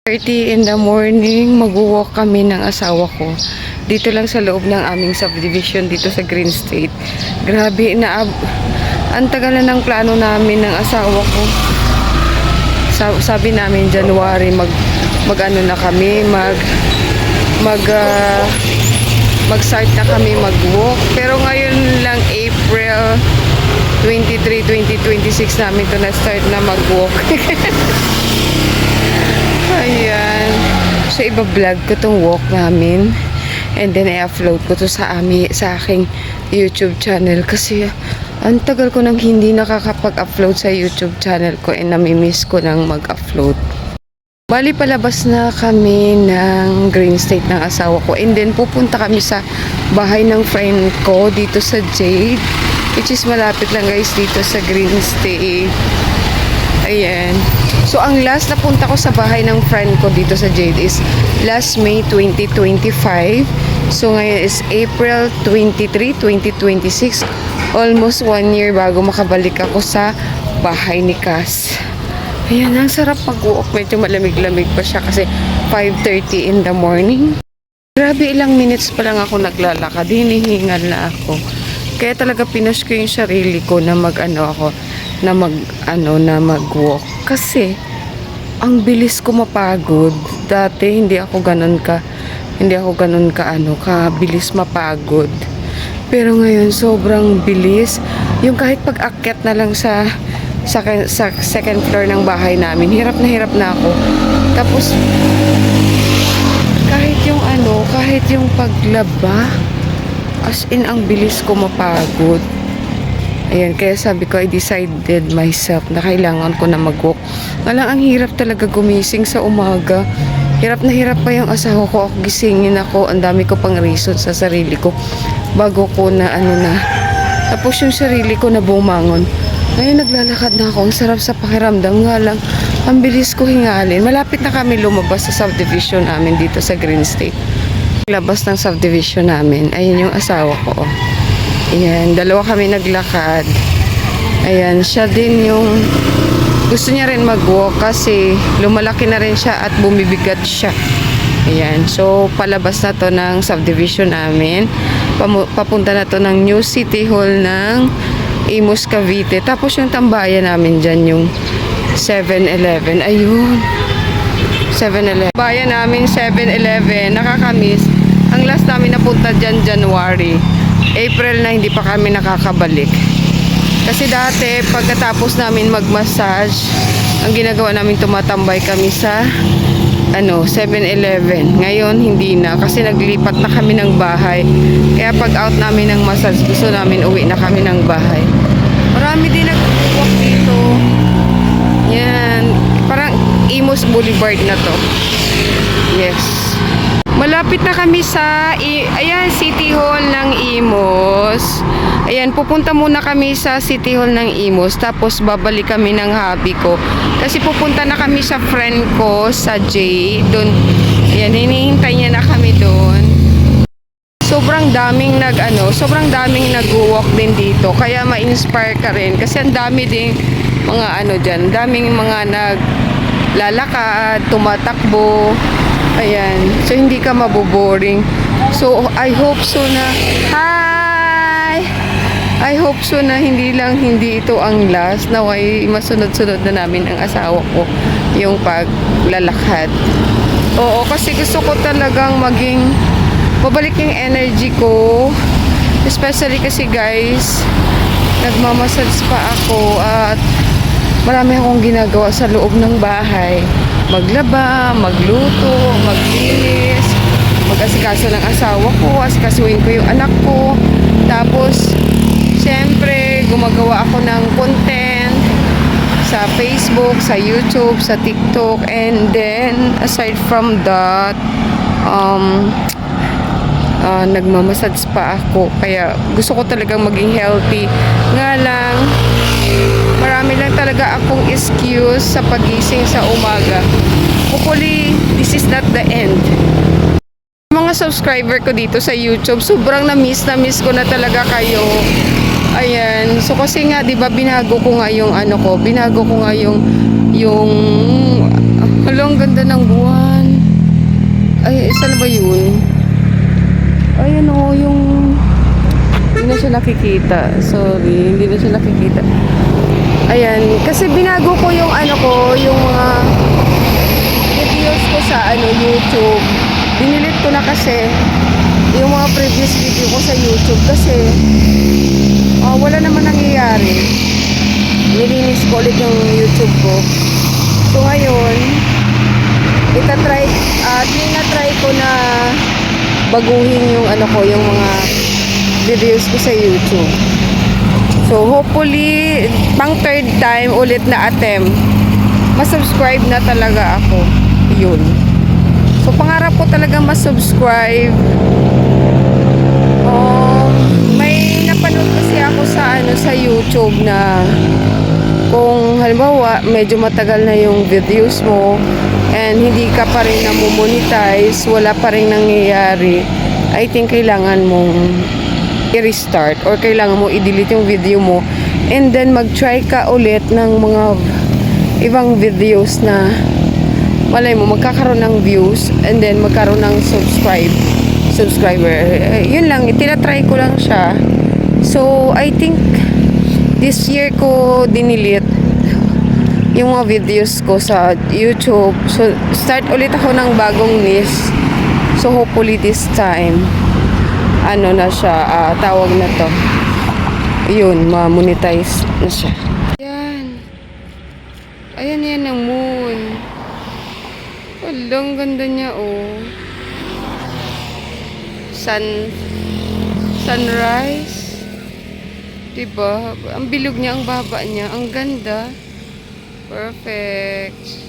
30 in the morning, mag-walk kami ng asawa ko. Dito lang sa loob ng aming subdivision dito sa Green State. Grabe, ang tagal na ng plano namin ng asawa ko. Sabi namin January mag-ano na kami, mag-start na kami mag-walk. Pero ngayon lang April 23, 2026 namin to na-start na mag-walk. Ayan. So, iba-vlog ko tong walk namin. And then, i-upload ko to sa aking YouTube channel. Kasi, ang tagal ko nang hindi nakakapag-upload sa YouTube channel ko. And namimiss ko nang mag-upload. Bali, palabas na kami ng Green State ng asawa ko. And then, pupunta kami sa bahay ng friend ko dito sa Jade. Which is malapit lang guys dito sa Green State. Ayan. So, ang last na punta ko sa bahay ng friend ko dito sa Jade is last May 2025. So, ngayon is April 23, 2026. Almost 1 year bago makabalik ako sa bahay ni Cass. Ayan, ang sarap mag-walk. Medyo malamig-lamig pa siya kasi 5:30 in the morning. Grabe, ilang minutes pa lang ako naglalakad. Hinihingal na ako. Kaya talaga pinush ko yung sarili ko na mag-walk. Kasi ang bilis ko mapagod. Dati hindi ako ganun kabilis mapagod. Pero ngayon sobrang bilis. Yung kahit pag-akyat na lang sa second floor ng bahay namin, hirap na ako. Tapos kahit yung paglaba, as in ang bilis ko mapagod. Ayan, kaya sabi ko, I decided myself na kailangan ko na mag-walk. Ang hirap talaga gumising sa umaga. Hirap pa yung asawa ko. Ako gisingin ako. Ang dami ko pang reason sa sarili ko. Bago ko na tapos yung sarili ko na bumangon. Ngayon naglalakad na ako. Ang sarap sa pakiramdam. Nga lang, ang bilis ko hingalin. Malapit na kami lumabas sa subdivision namin dito sa Green State. Labas ng subdivision namin. Ayun yung asawa ko. Ayan, dalawa kami naglakad. Ayan, siya din yung gusto niya rin mag-walk kasi lumalaki na rin siya at bumibigat siya. Ayan, so palabas na to ng subdivision namin. Papunta na to ng New City Hall ng Imus, Cavite. Tapos yung tambayan namin dyan, yung 7-Eleven. Ayun, 7-Eleven. Bayan namin 7-Eleven, nakakamiss. Ang last namin napunta dyan, January. April na hindi pa kami nakakabalik. Kasi dati, pagkatapos namin mag-massage, ang ginagawa namin, tumatambay kami sa 7-Eleven. Ngayon, hindi na. Kasi naglipat na kami ng bahay. Kaya pag out namin ng massage, gusto namin uwi na kami ng bahay. Marami din nag-walk dito. Yan. Parang Imus Boulevard na to. Yes. Malapit na kami sa City Hall ng Imus. Ayan, pupunta muna kami sa City Hall ng Imus. Tapos babalik kami ng hubby ko. Kasi pupunta na kami sa friend ko sa J. Doon. Ayan, hinihintay niya na kami doon. Sobrang daming nag-walk din dito. Kaya ma-inspire ka rin. Kasi ang dami ding mga dyan. Daming mga naglalakad, tumatakbo. Ayan. So, hindi ka maboboring. So, I hope so na hindi ito ang last. Naway masunod-sunod na namin ang asawa ko yung paglalakad. Oo, kasi gusto ko talagang mabalik yung energy ko. Especially kasi guys, nagmamassage pa ako at marami akong ginagawa sa loob ng bahay. Maglaba, magluto, maglinis, mag-asikaso ng asawa ko, asikasuhin ko yung anak ko. Tapos, syempre, gumagawa ako ng content sa Facebook, sa YouTube, sa TikTok. And then, aside from that, nagmamassage pa ako. Kaya, gusto ko talagang maging healthy. Nga lang, marami lang talaga akong excuse sa pagising sa umaga. Hopefully, this is not the end. Mga subscriber ko dito sa YouTube, sobrang na-miss ko na talaga kayo. Ayan. So, kasi nga, di ba, binago ko nga yung Halang ganda ng buwan. Ay, isa na ba yun? Ayan o, yung... Hindi na siya nakikita. Sorry, hindi na siya nakikita. Ayan, kasi binago ko yung ano ko, yung mga videos ko sa ano, YouTube. Dinilit ko na kasi yung mga previous video ko sa YouTube kasi wala naman nangyayari. Nilinis ko ulit yung YouTube ko. So ngayon, tinatry ko na baguhin yung ano ko, yung mga videos ko sa YouTube. So hopefully, pang third time ulit na attempt, masubscribe na talaga ako. Yun. So pangarap ko talaga masubscribe. May napanood kasi ako sa ano sa YouTube na kung halimbawa medyo matagal na yung videos mo and hindi ka pa rin namomonetize, wala pa rin nangyayari, I think kailangan mong i-restart or kailangan mo i-delete yung video mo and then mag-try ka ulit ng mga ibang videos na malay mo magkakaroon ng views and then magkaroon ng subscriber. Yun lang, tinatry ko lang siya. So I think this year ko dinilit yung mga videos ko sa YouTube. So start ulit ako ng bagong list. So hopefully this time ano na siya, tawag na to, yun, ma-monetize na siya. Ayan yan ang moon. Ang ganda niya, oh. Sunrise. Diba? Ang bilog niya, ang baba niya. Ang ganda. Perfect.